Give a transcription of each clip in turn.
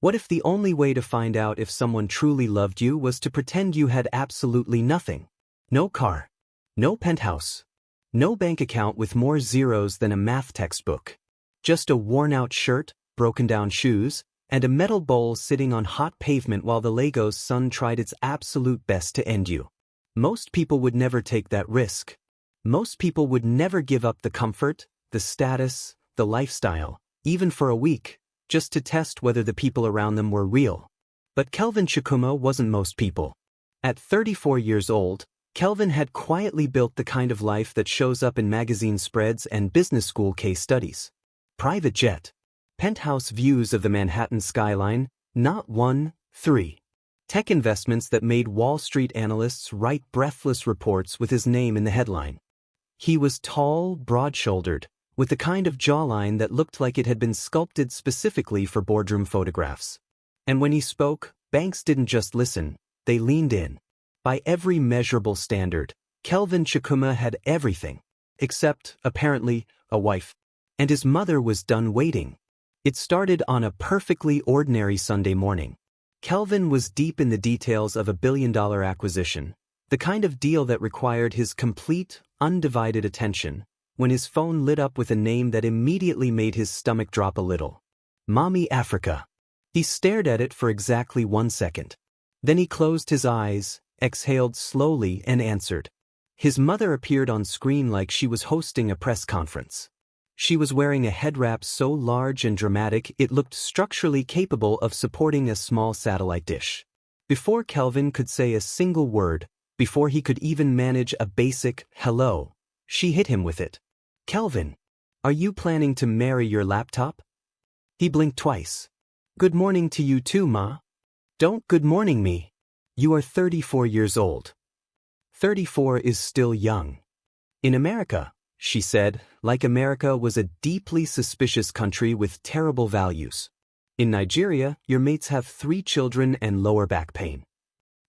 What if the only way to find out if someone truly loved you was to pretend you had absolutely nothing? No car. No penthouse. No bank account with more zeros than a math textbook. Just a worn-out shirt, broken-down shoes, and a metal bowl sitting on hot pavement while the Lagos sun tried its absolute best to end you. Most people would never take that risk. Most people would never give up the comfort, the status, the lifestyle, even for a week, just to test whether the people around them were real. But Kelvin Chikuma wasn't most people. At 34 years old, Kelvin had quietly built the kind of life that shows up in magazine spreads and business school case studies. Private jet. Penthouse views of the Manhattan skyline, not 3. Tech investments that made Wall Street analysts write breathless reports with his name in the headline. He was tall, broad-shouldered, with the kind of jawline that looked like it had been sculpted specifically for boardroom photographs. And when he spoke, banks didn't just listen, they leaned in. By every measurable standard, Kelvin Chikuma had everything. Except, apparently, a wife. And his mother was done waiting. It started on a perfectly ordinary Sunday morning. Kelvin was deep in the details of a billion-dollar acquisition, the kind of deal that required his complete, undivided attention, when his phone lit up with a name that immediately made his stomach drop a little. Mommy Africa. He stared at it for exactly 1 second. Then he closed his eyes, exhaled slowly, and answered. His mother appeared on screen like she was hosting a press conference. She was wearing a head wrap so large and dramatic it looked structurally capable of supporting a small satellite dish. Before Kelvin could say a single word, before he could even manage a basic hello, she hit him with it. Kelvin, are you planning to marry your laptop? He blinked twice. Good morning to you too, Ma. Don't good morning me. You are 34 years old. 34 is still young. In America, she said, like America was a deeply suspicious country with terrible values. In Nigeria, your mates have 3 children and lower back pain.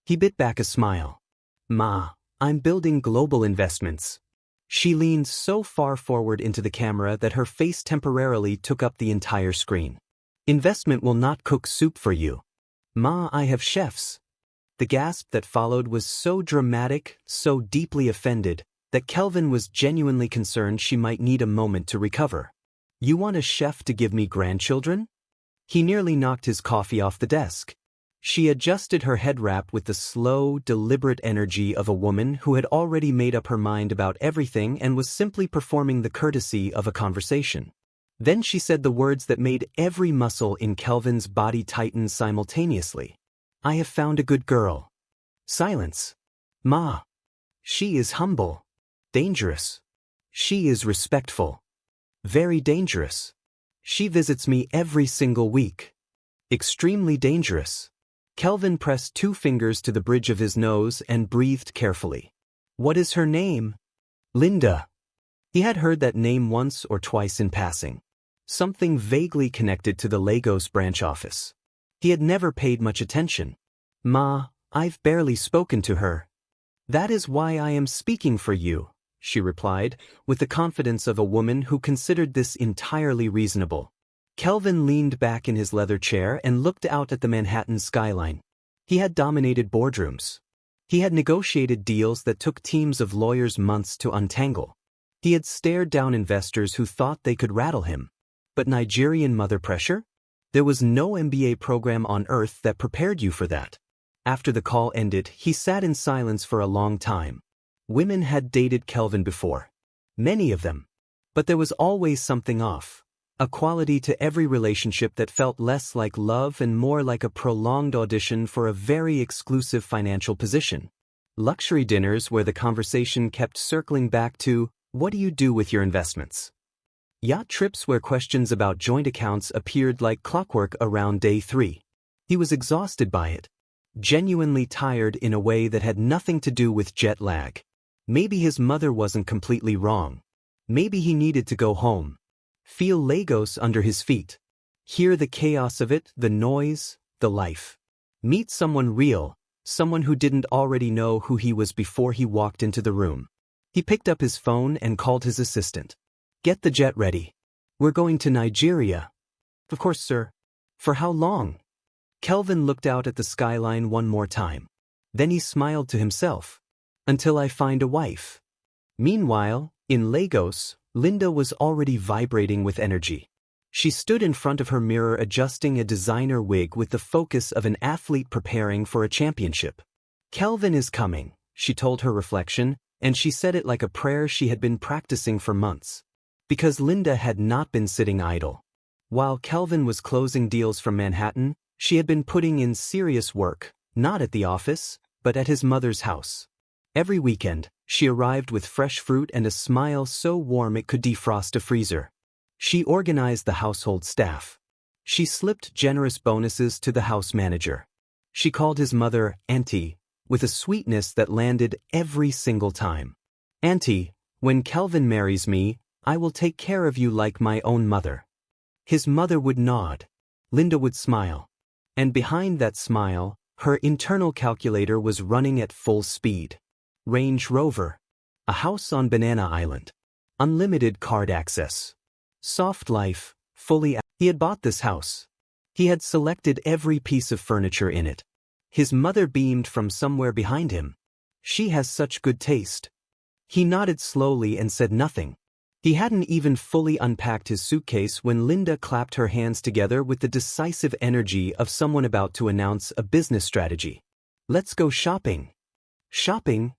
He bit back a smile. Ma, I'm building global investments. She leaned so far forward into the camera that her face temporarily took up the entire screen. Investment will not cook soup for you. Ma, I have chefs. The gasp that followed was so dramatic, so deeply offended, that Kelvin was genuinely concerned she might need a moment to recover. You want a chef to give me grandchildren? He nearly knocked his coffee off the desk. She adjusted her head wrap with the slow, deliberate energy of a woman who had already made up her mind about everything and was simply performing the courtesy of a conversation. Then she said the words that made every muscle in Kelvin's body tighten simultaneously. I have found a good girl. Silence. Ma. She is humble. Dangerous. She is respectful. Very dangerous. She visits me every single week. Extremely dangerous. Kelvin pressed 2 fingers to the bridge of his nose and breathed carefully. What is her name? Linda. He had heard that name once or twice in passing. Something vaguely connected to the Lagos branch office. He had never paid much attention. Ma, I've barely spoken to her. That is why I am speaking for you, she replied, with the confidence of a woman who considered this entirely reasonable. Kelvin leaned back in his leather chair and looked out at the Manhattan skyline. He had dominated boardrooms. He had negotiated deals that took teams of lawyers months to untangle. He had stared down investors who thought they could rattle him. But Nigerian mother pressure? There was no MBA program on earth that prepared you for that. After the call ended, he sat in silence for a long time. Women had dated Kelvin before. Many of them. But there was always something off. A quality to every relationship that felt less like love and more like a prolonged audition for a very exclusive financial position. Luxury dinners where the conversation kept circling back to, what do you do with your investments? Yacht trips where questions about joint accounts appeared like clockwork around day 3. He was exhausted by it. Genuinely tired in a way that had nothing to do with jet lag. Maybe his mother wasn't completely wrong. Maybe he needed to go home. Feel Lagos under his feet. Hear the chaos of it, the noise, the life. Meet someone real, someone who didn't already know who he was before he walked into the room. He picked up his phone and called his assistant. Get the jet ready. We're going to Nigeria. Of course, sir. For how long? Kelvin looked out at the skyline one more time. Then he smiled to himself. Until I find a wife. Meanwhile, in Lagos, Linda was already vibrating with energy. She stood in front of her mirror adjusting a designer wig with the focus of an athlete preparing for a championship. Kelvin is coming, she told her reflection, and she said it like a prayer she had been practicing for months. Because Linda had not been sitting idle. While Kelvin was closing deals from Manhattan, she had been putting in serious work, not at the office, but at his mother's house. Every weekend, she arrived with fresh fruit and a smile so warm it could defrost a freezer. She organized the household staff. She slipped generous bonuses to the house manager. She called his mother Auntie, with a sweetness that landed every single time. Auntie, when Kelvin marries me, I will take care of you like my own mother. His mother would nod. Linda would smile. And behind that smile, her internal calculator was running at full speed. Range Rover. A house on Banana Island. Unlimited card access. Soft life, fully. He had bought this house. He had selected every piece of furniture in it. His mother beamed from somewhere behind him. She has such good taste. He nodded slowly and said nothing. He hadn't even fully unpacked his suitcase when Linda clapped her hands together with the decisive energy of someone about to announce a business strategy. Let's go shopping. Shopping?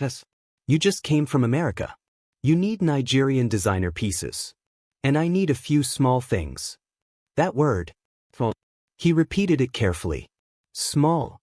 Yes. You just came from America. You need Nigerian designer pieces. And I need a few small things. That word. He repeated it carefully. Small.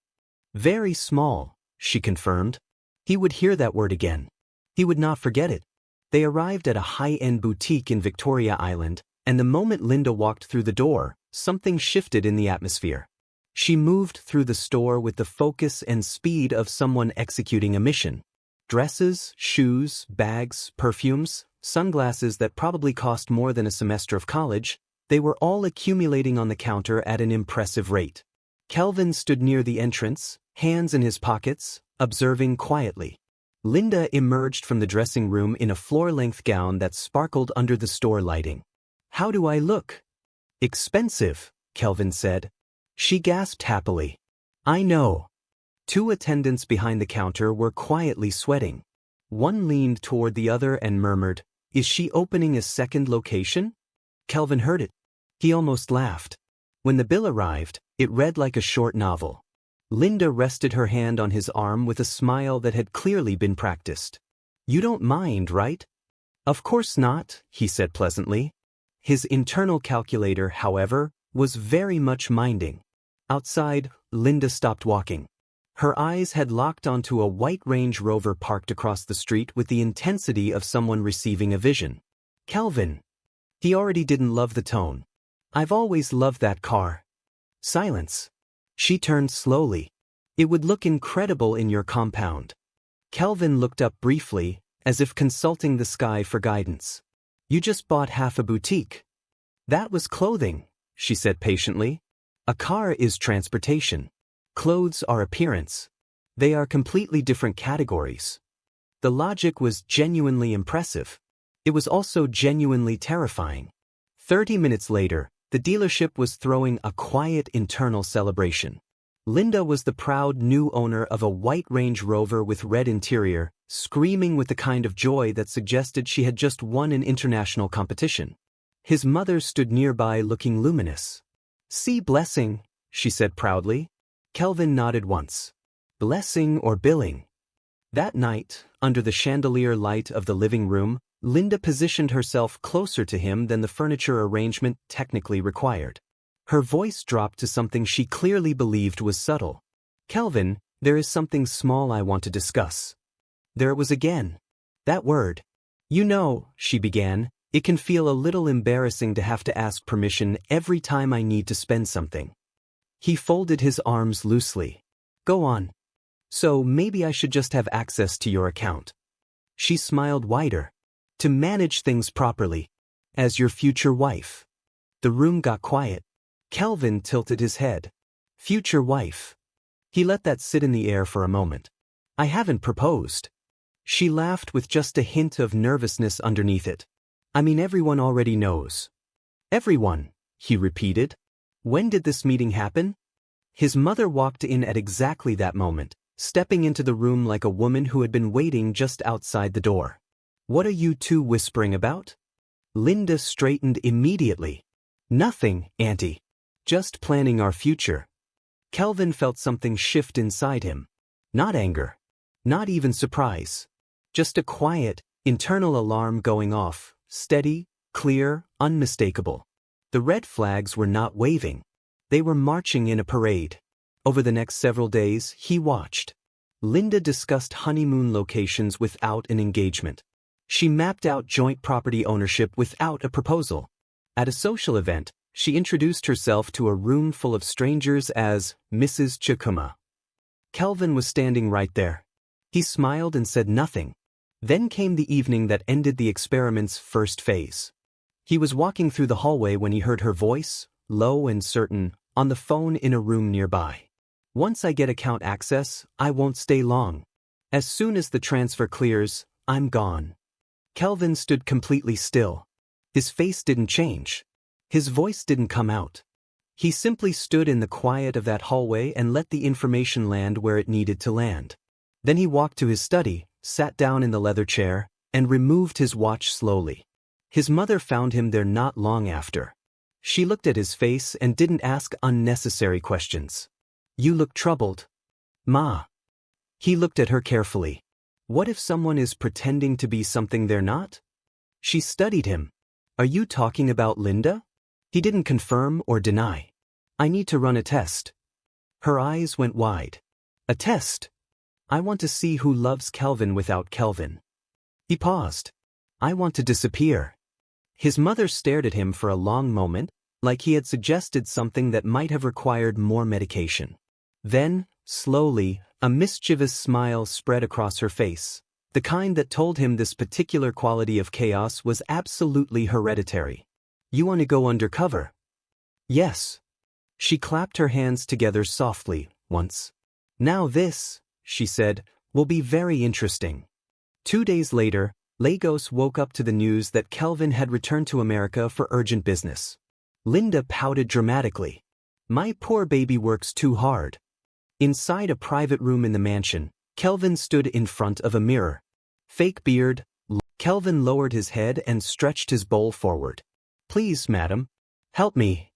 Very small, she confirmed. He would hear that word again. He would not forget it. They arrived at a high-end boutique in Victoria Island, and the moment Linda walked through the door, something shifted in the atmosphere. She moved through the store with the focus and speed of someone executing a mission. Dresses, shoes, bags, perfumes, sunglasses that probably cost more than a semester of college, they were all accumulating on the counter at an impressive rate. Kelvin stood near the entrance, hands in his pockets, observing quietly. Linda emerged from the dressing room in a floor-length gown that sparkled under the store lighting. How do I look? Expensive, Kelvin said. She gasped happily. I know. Two attendants behind the counter were quietly sweating. One leaned toward the other and murmured, Is she opening a second location? Kelvin heard it. He almost laughed. When the bill arrived, it read like a short novel. Linda rested her hand on his arm with a smile that had clearly been practiced. You don't mind, right? Of course not, he said pleasantly. His internal calculator, however, was very much minding. Outside, Linda stopped walking. Her eyes had locked onto a white Range Rover parked across the street with the intensity of someone receiving a vision. Kelvin. He already didn't love the tone. I've always loved that car. Silence. She turned slowly. It would look incredible in your compound. Kelvin looked up briefly, as if consulting the sky for guidance. You just bought half a boutique. That was clothing, she said patiently. A car is transportation. Clothes are appearance. They are completely different categories. The logic was genuinely impressive. It was also genuinely terrifying. 30 minutes later, the dealership was throwing a quiet internal celebration. Linda was the proud new owner of a white Range Rover with red interior, screaming with the kind of joy that suggested she had just won an international competition. His mother stood nearby looking luminous. See blessing, she said proudly. Kelvin nodded once. Blessing or billing? That night, under the chandelier light of the living room, Linda positioned herself closer to him than the furniture arrangement technically required. Her voice dropped to something she clearly believed was subtle. Kelvin, there is something small I want to discuss. There it was again. That word. You know, she began, it can feel a little embarrassing to have to ask permission every time I need to spend something. He folded his arms loosely. Go on. So maybe I should just have access to your account. She smiled wider. To manage things properly. As your future wife. The room got quiet. Kelvin tilted his head. Future wife. He let that sit in the air for a moment. I haven't proposed. She laughed with just a hint of nervousness underneath it. I mean, everyone already knows. Everyone, he repeated. When did this meeting happen? His mother walked in at exactly that moment, stepping into the room like a woman who had been waiting just outside the door. "What are you two whispering about?" Linda straightened immediately. "Nothing, Auntie. Just planning our future." Kelvin felt something shift inside him. Not anger. Not even surprise. Just a quiet, internal alarm going off, steady, clear, unmistakable. The red flags were not waving. They were marching in a parade. Over the next several days, he watched. Linda discussed honeymoon locations without an engagement. She mapped out joint property ownership without a proposal. At a social event, she introduced herself to a room full of strangers as Mrs. Chikuma. Kelvin was standing right there. He smiled and said nothing. Then came the evening that ended the experiment's first phase. He was walking through the hallway when he heard her voice, low and certain, on the phone in a room nearby. "Once I get account access, I won't stay long. As soon as the transfer clears, I'm gone." Kelvin stood completely still. His face didn't change. His voice didn't come out. He simply stood in the quiet of that hallway and let the information land where it needed to land. Then he walked to his study, sat down in the leather chair, and removed his watch slowly. His mother found him there not long after. She looked at his face and didn't ask unnecessary questions. "You look troubled, Ma." He looked at her carefully. What if someone is pretending to be something they're not? She studied him. "Are you talking about Linda?" He didn't confirm or deny. "I need to run a test." Her eyes went wide. "A test? I want to see who loves Kelvin without Kelvin." He paused. "I want to disappear." His mother stared at him for a long moment, like he had suggested something that might have required more medication. Then, slowly, a mischievous smile spread across her face, the kind that told him this particular quality of chaos was absolutely hereditary. "You want to go undercover?" "Yes." She clapped her hands together softly, once. "Now this," she said, "will be very interesting." 2 days later, Lagos woke up to the news that Kelvin had returned to America for urgent business. Linda pouted dramatically. "My poor baby works too hard." Inside a private room in the mansion, Kelvin stood in front of a mirror. Fake beard. Kelvin lowered his head and stretched his bowl forward. "Please, madam. Help me."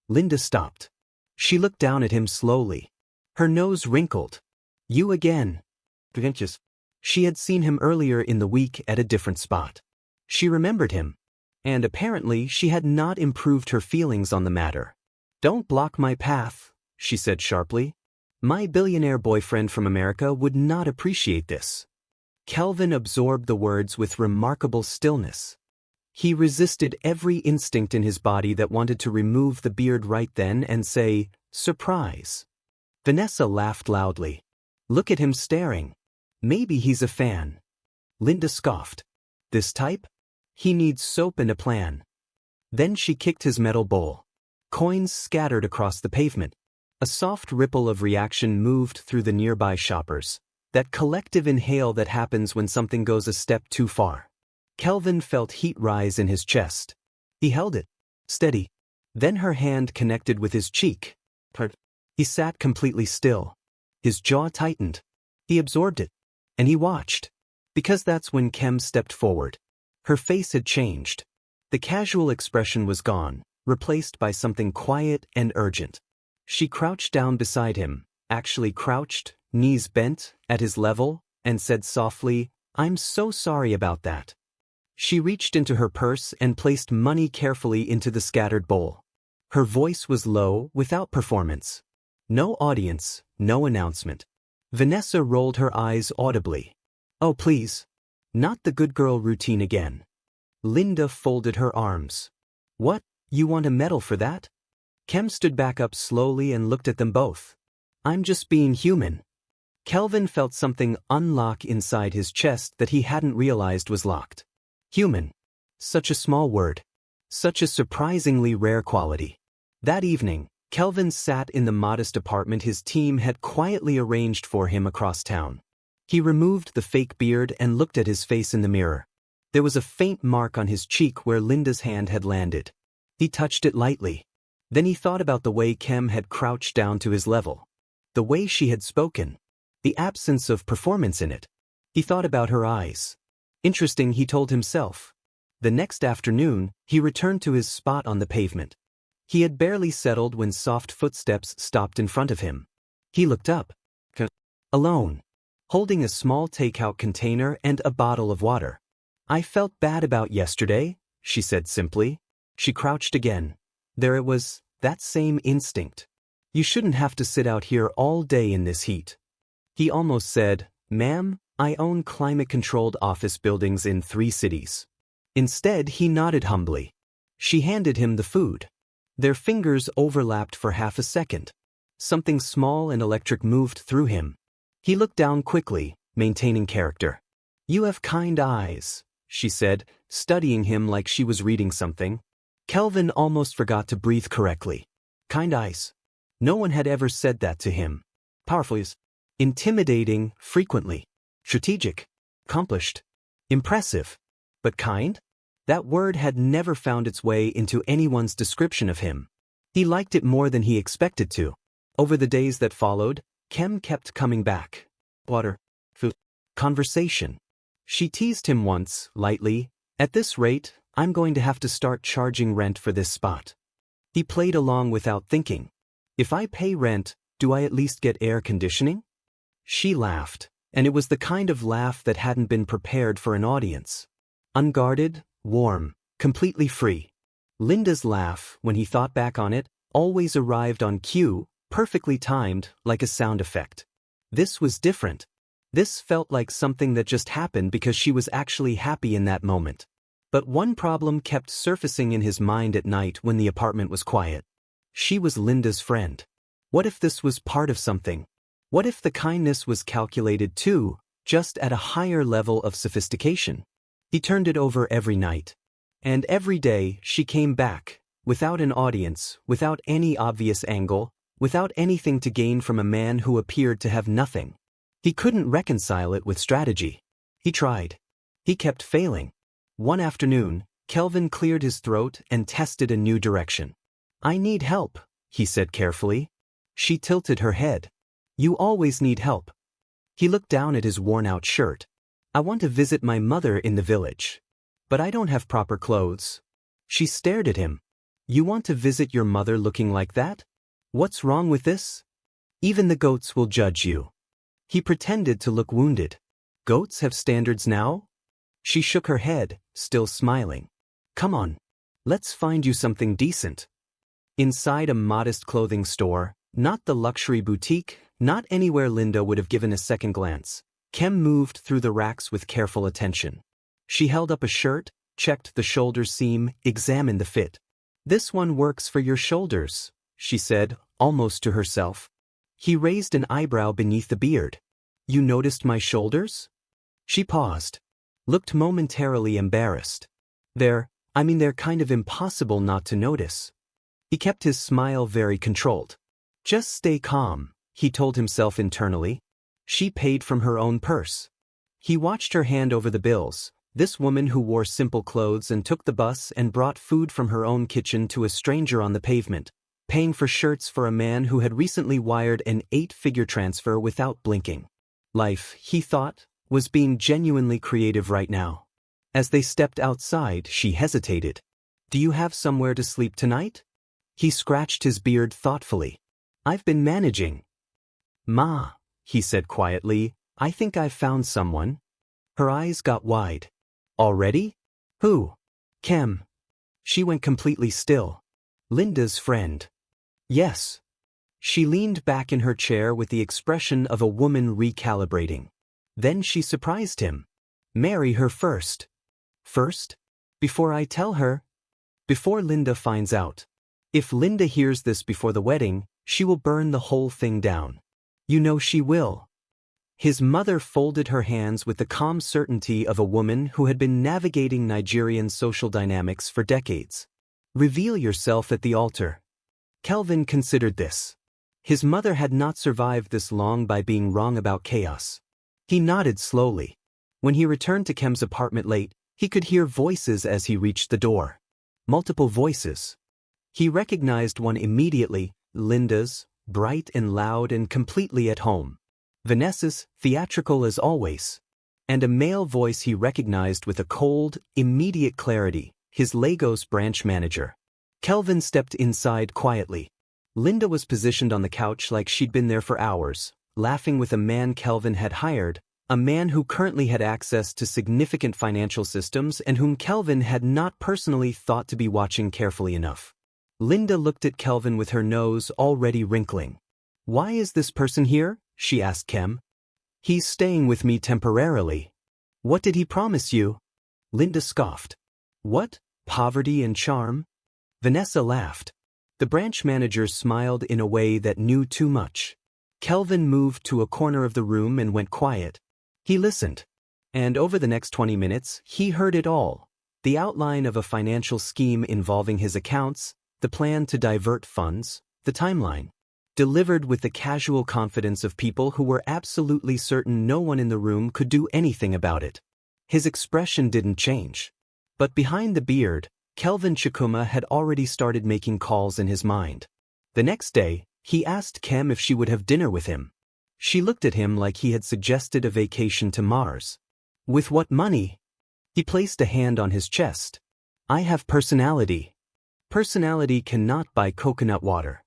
Linda stopped. She looked down at him slowly. Her nose wrinkled. "You again." She had seen him earlier in the week at a different spot. She remembered him. And apparently she had not improved her feelings on the matter. "Don't block my path," she said sharply. "My billionaire boyfriend from America would not appreciate this." Kelvin absorbed the words with remarkable stillness. He resisted every instinct in his body that wanted to remove the beard right then and say, "Surprise." Vanessa laughed loudly. "Look at him staring. Maybe he's a fan." Linda scoffed. "This type? He needs soap and a plan." Then she kicked his metal bowl. Coins scattered across the pavement. A soft ripple of reaction moved through the nearby shoppers. That collective inhale that happens when something goes a step too far. Kelvin felt heat rise in his chest. He held it. Steady. Then her hand connected with his cheek. He sat completely still. His jaw tightened. He absorbed it. And he watched. Because that's when Kem stepped forward. Her face had changed. The casual expression was gone, replaced by something quiet and urgent. She crouched down beside him, actually crouched, knees bent, at his level, and said softly, "I'm so sorry about that." She reached into her purse and placed money carefully into the scattered bowl. Her voice was low, without performance. No audience, no announcement. Vanessa rolled her eyes audibly. "Oh please. Not the good girl routine again." Linda folded her arms. "What, you want a medal for that?" Kem stood back up slowly and looked at them both. "I'm just being human." Kelvin felt something unlock inside his chest that he hadn't realized was locked. Human. Such a small word. Such a surprisingly rare quality. That evening, Kelvin sat in the modest apartment his team had quietly arranged for him across town. He removed the fake beard and looked at his face in the mirror. There was a faint mark on his cheek where Linda's hand had landed. He touched it lightly. Then he thought about the way Kem had crouched down to his level. The way she had spoken. The absence of performance in it. He thought about her eyes. Interesting, he told himself. The next afternoon, he returned to his spot on the pavement. He had barely settled when soft footsteps stopped in front of him. He looked up. Alone. Holding a small takeout container and a bottle of water. I felt bad about yesterday, she said simply. She crouched again. There it was, that same instinct. You shouldn't have to sit out here all day in this heat. He almost said, "Ma'am, I own climate-controlled office buildings in 3 cities. Instead, he nodded humbly. She handed him the food. Their fingers overlapped for half a second. Something small and electric moved through him. He looked down quickly, maintaining character. You have kind eyes, she said, studying him like she was reading something. Kelvin almost forgot to breathe correctly. Kind eyes. No one had ever said that to him. Powerful is intimidating, frequently. Strategic. Accomplished. Impressive. But kind? That word had never found its way into anyone's description of him. He liked it more than he expected to. Over the days that followed, Kem kept coming back. Water. Food. Conversation. She teased him once, lightly. At this rate, I'm going to have to start charging rent for this spot. He played along without thinking. If I pay rent, do I at least get air conditioning? She laughed, and it was the kind of laugh that hadn't been prepared for an audience. Unguarded, warm, completely free. Linda's laugh, when he thought back on it, always arrived on cue, perfectly timed, like a sound effect. This was different. This felt like something that just happened because she was actually happy in that moment. But one problem kept surfacing in his mind at night when the apartment was quiet. She was Linda's friend. What if this was part of something? What if the kindness was calculated too, just at a higher level of sophistication? He turned it over every night. And every day she came back, without an audience, without any obvious angle, without anything to gain from a man who appeared to have nothing. He couldn't reconcile it with strategy. He tried. He kept failing. One afternoon, Kelvin cleared his throat and tested a new direction. I need help, he said carefully. She tilted her head. You always need help. He looked down at his worn-out shirt. I want to visit my mother in the village. But I don't have proper clothes. She stared at him. You want to visit your mother looking like that? What's wrong with this? Even the goats will judge you. He pretended to look wounded. Goats have standards now? She shook her head, still smiling. Come on. Let's find you something decent. Inside a modest clothing store, not the luxury boutique, not anywhere Linda would have given a second glance, Kem moved through the racks with careful attention. She held up a shirt, checked the shoulder seam, examined the fit. This one works for your shoulders, she said, almost to herself. He raised an eyebrow beneath the beard. You noticed my shoulders? She paused. Looked momentarily embarrassed. They're kind of impossible not to notice. He kept his smile very controlled. Just stay calm, he told himself internally. She paid from her own purse. He watched her hand over the bills, this woman who wore simple clothes and took the bus and brought food from her own kitchen to a stranger on the pavement, paying for shirts for a man who had recently wired an 8-figure transfer without blinking. Life, he thought, was being genuinely creative right now. As they stepped outside, she hesitated. Do you have somewhere to sleep tonight? He scratched his beard thoughtfully. I've been managing. Ma, he said quietly, I think I've found someone. Her eyes got wide. Already? Who? Kem. She went completely still. Linda's friend. Yes. She leaned back in her chair with the expression of a woman recalibrating. Then she surprised him. Marry her first. First? Before I tell her? Before Linda finds out. If Linda hears this before the wedding, she will burn the whole thing down. You know she will. His mother folded her hands with the calm certainty of a woman who had been navigating Nigerian social dynamics for decades. Reveal yourself at the altar. Kelvin considered this. His mother had not survived this long by being wrong about chaos. He nodded slowly. When he returned to Kem's apartment late, he could hear voices as he reached the door. Multiple voices. He recognized one immediately, Linda's, bright and loud and completely at home. Vanessa's, theatrical as always. And a male voice he recognized with a cold, immediate clarity, his Lagos branch manager. Kelvin stepped inside quietly. Linda was positioned on the couch like she'd been there for hours, laughing with a man Kelvin had hired, a man who currently had access to significant financial systems and whom Kelvin had not personally thought to be watching carefully enough. Linda looked at Kelvin with her nose already wrinkling. "Why is this person here?" she asked Kem. "He's staying with me temporarily." "What did he promise you?" Linda scoffed. "What? Poverty and charm?" Vanessa laughed. The branch manager smiled in a way that knew too much. Kelvin moved to a corner of the room and went quiet. He listened. And over the next 20 minutes, he heard it all. The outline of a financial scheme involving his accounts, the plan to divert funds, the timeline. Delivered with the casual confidence of people who were absolutely certain no one in the room could do anything about it. His expression didn't change. But behind the beard, Kelvin Chikuma had already started making calls in his mind. The next day, he asked Kem if she would have dinner with him. She looked at him like he had suggested a vacation to Mars. "With what money?" He placed a hand on his chest. "I have personality. Personality cannot buy coconut water."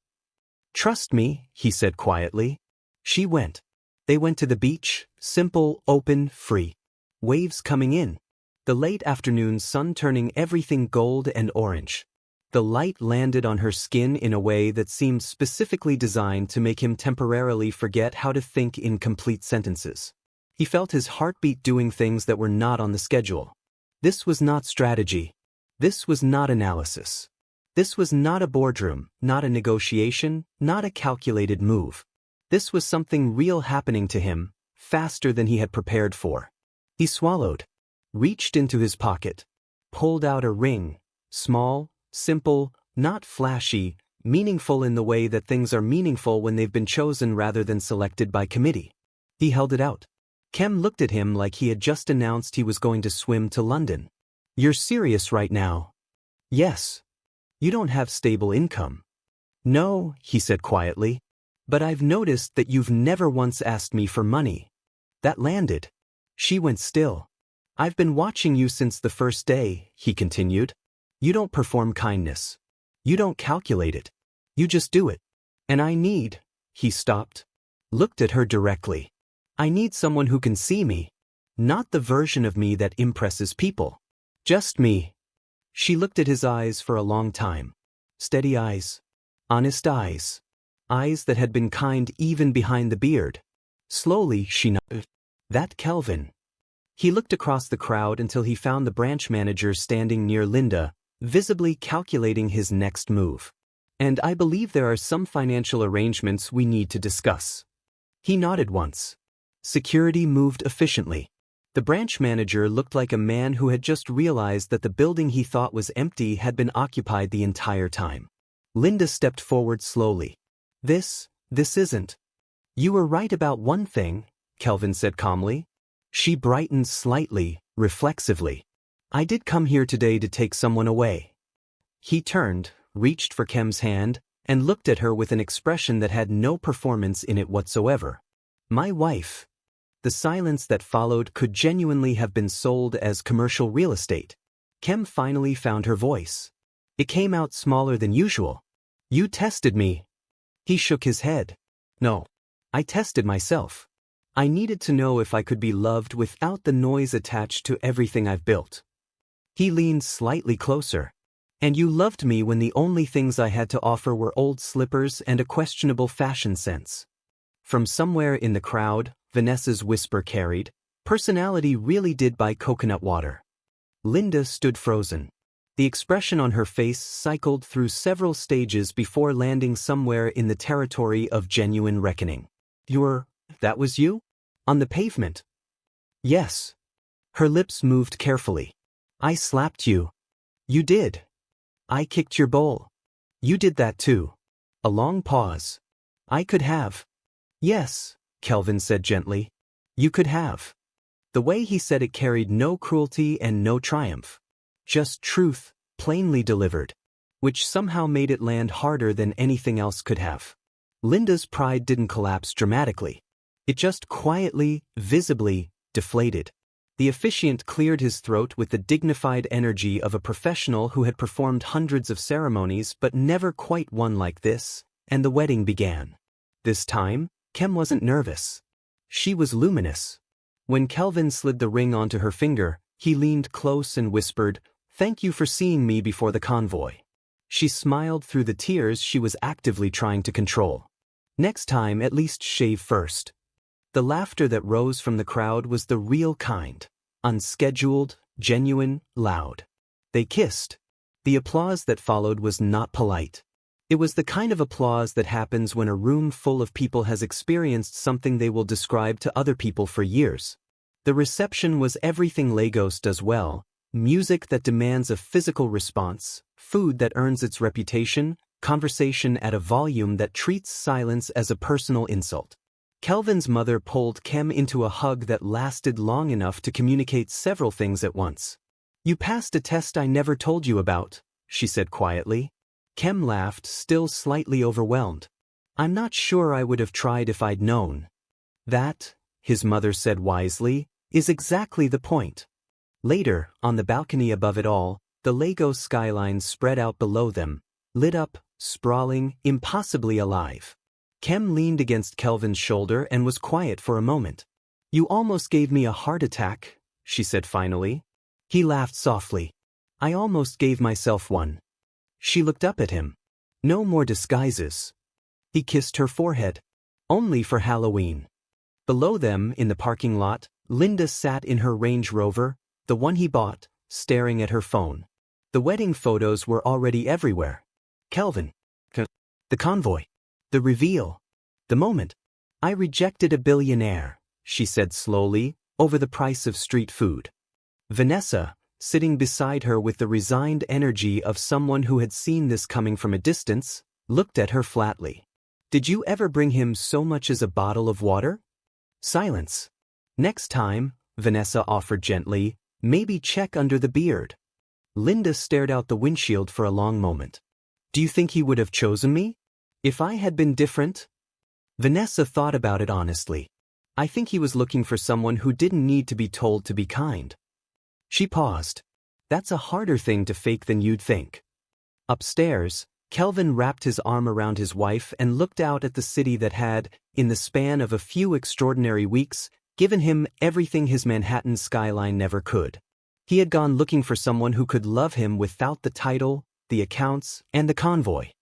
"Trust me," he said quietly. She went. They went to the beach, simple, open, free. Waves coming in. The late afternoon sun turning everything gold and orange. The light landed on her skin in a way that seemed specifically designed to make him temporarily forget how to think in complete sentences. He felt his heartbeat doing things that were not on the schedule. This was not strategy. This was not analysis. This was not a boardroom, not a negotiation, not a calculated move. This was something real happening to him, faster than he had prepared for. He swallowed. Reached into his pocket, pulled out a ring, small, simple, not flashy, meaningful in the way that things are meaningful when they've been chosen rather than selected by committee. He held it out. Kem looked at him like he had just announced he was going to swim to London. "You're serious right now?" "Yes." "You don't have stable income." "No," he said quietly. "But I've noticed that you've never once asked me for money." That landed. She went still. "I've been watching you since the first day," he continued. "You don't perform kindness. You don't calculate it. You just do it. And I need—" He stopped. Looked at her directly. "I need someone who can see me. Not the version of me that impresses people. Just me." She looked at his eyes for a long time. Steady eyes. Honest eyes. Eyes that had been kind even behind the beard. Slowly she nodded. "That Kelvin." He looked across the crowd until he found the branch manager standing near Linda, visibly calculating his next move. "And I believe there are some financial arrangements we need to discuss." He nodded once. Security moved efficiently. The branch manager looked like a man who had just realized that the building he thought was empty had been occupied the entire time. Linda stepped forward slowly. This isn't." "You were right about one thing," Kelvin said calmly. She brightened slightly, reflexively. "I did come here today to take someone away." He turned, reached for Kem's hand, and looked at her with an expression that had no performance in it whatsoever. "My wife." The silence that followed could genuinely have been sold as commercial real estate. Kem finally found her voice. It came out smaller than usual. "You tested me." He shook his head. "No. I tested myself. I needed to know if I could be loved without the noise attached to everything I've built." He leaned slightly closer. "And you loved me when the only things I had to offer were old slippers and a questionable fashion sense." From somewhere in the crowd, Vanessa's whisper carried, "Personality really did buy coconut water." Linda stood frozen. The expression on her face cycled through several stages before landing somewhere in the territory of genuine reckoning. That was you? On the pavement?" "Yes." Her lips moved carefully. "I slapped you." "You did." "I kicked your bowl." "You did that too." A long pause. "I could have." "Yes," Kelvin said gently. "You could have." The way he said it carried no cruelty and no triumph. Just truth, plainly delivered. which somehow made it land harder than anything else could have. Linda's pride didn't collapse dramatically. It just quietly, visibly, deflated. The officiant cleared his throat with the dignified energy of a professional who had performed hundreds of ceremonies but never quite one like this, and the wedding began. This time, Kem wasn't nervous. She was luminous. When Kelvin slid the ring onto her finger, he leaned close and whispered, "Thank you for seeing me before the convoy." She smiled through the tears she was actively trying to control. "Next time, at least shave first." The laughter that rose from the crowd was the real kind. Unscheduled, genuine, loud. They kissed. The applause that followed was not polite. It was the kind of applause that happens when a room full of people has experienced something they will describe to other people for years. The reception was everything Lagos does well: music that demands a physical response, food that earns its reputation, conversation at a volume that treats silence as a personal insult. Kelvin's mother pulled Kem into a hug that lasted long enough to communicate several things at once. "You passed a test I never told you about," she said quietly. Kem laughed, still slightly overwhelmed. "I'm not sure I would have tried if I'd known." "That," his mother said wisely, "is exactly the point." Later, on the balcony above it all, the Lagos skyline spread out below them, lit up, sprawling, impossibly alive. Kem leaned against Kelvin's shoulder and was quiet for a moment. "You almost gave me a heart attack," she said finally. He laughed softly. "I almost gave myself one." She looked up at him. "No more disguises." He kissed her forehead. "Only for Halloween." Below them, in the parking lot, Linda sat in her Range Rover, the one he bought, staring at her phone. The wedding photos were already everywhere. Kelvin. The convoy. The reveal. The moment. "I rejected a billionaire," she said slowly, "over the price of street food." Vanessa, sitting beside her with the resigned energy of someone who had seen this coming from a distance, looked at her flatly. "Did you ever bring him so much as a bottle of water?" Silence. "Next time," Vanessa offered gently, "maybe check under the beard." Linda stared out the windshield for a long moment. "Do you think he would have chosen me? If I had been different?" Vanessa thought about it honestly. "I think he was looking for someone who didn't need to be told to be kind." She paused. "That's a harder thing to fake than you'd think." Upstairs, Kelvin wrapped his arm around his wife and looked out at the city that had, in the span of a few extraordinary weeks, given him everything his Manhattan skyline never could. He had gone looking for someone who could love him without the title, the accounts, and the convoy.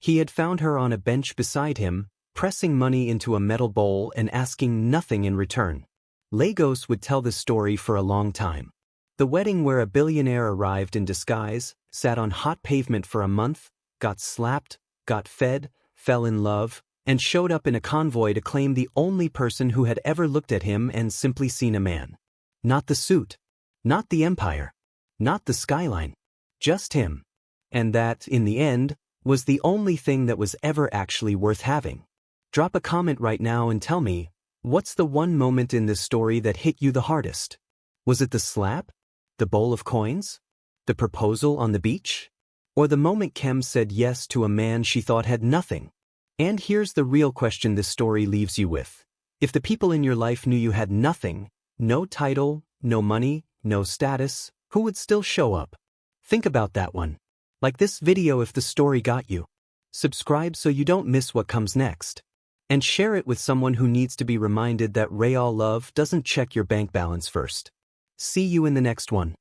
He had found her on a bench beside him, pressing money into a metal bowl and asking nothing in return. Lagos would tell this story for a long time. The wedding where a billionaire arrived in disguise, sat on hot pavement for a month, got slapped, got fed, fell in love, and showed up in a convoy to claim the only person who had ever looked at him and simply seen a man. Not the suit. Not the empire. Not the skyline. Just him. And that, in the end, was the only thing that was ever actually worth having. Drop a comment right now and tell me, what's the one moment in this story that hit you the hardest? Was it the slap? The bowl of coins? The proposal on the beach? Or the moment Kem said yes to a man she thought had nothing? And here's the real question this story leaves you with. If the people in your life knew you had nothing, no title, no money, no status, who would still show up? Think about that one. Like this video if the story got you. Subscribe so you don't miss what comes next. And share it with someone who needs to be reminded that real love doesn't check your bank balance first. See you in the next one.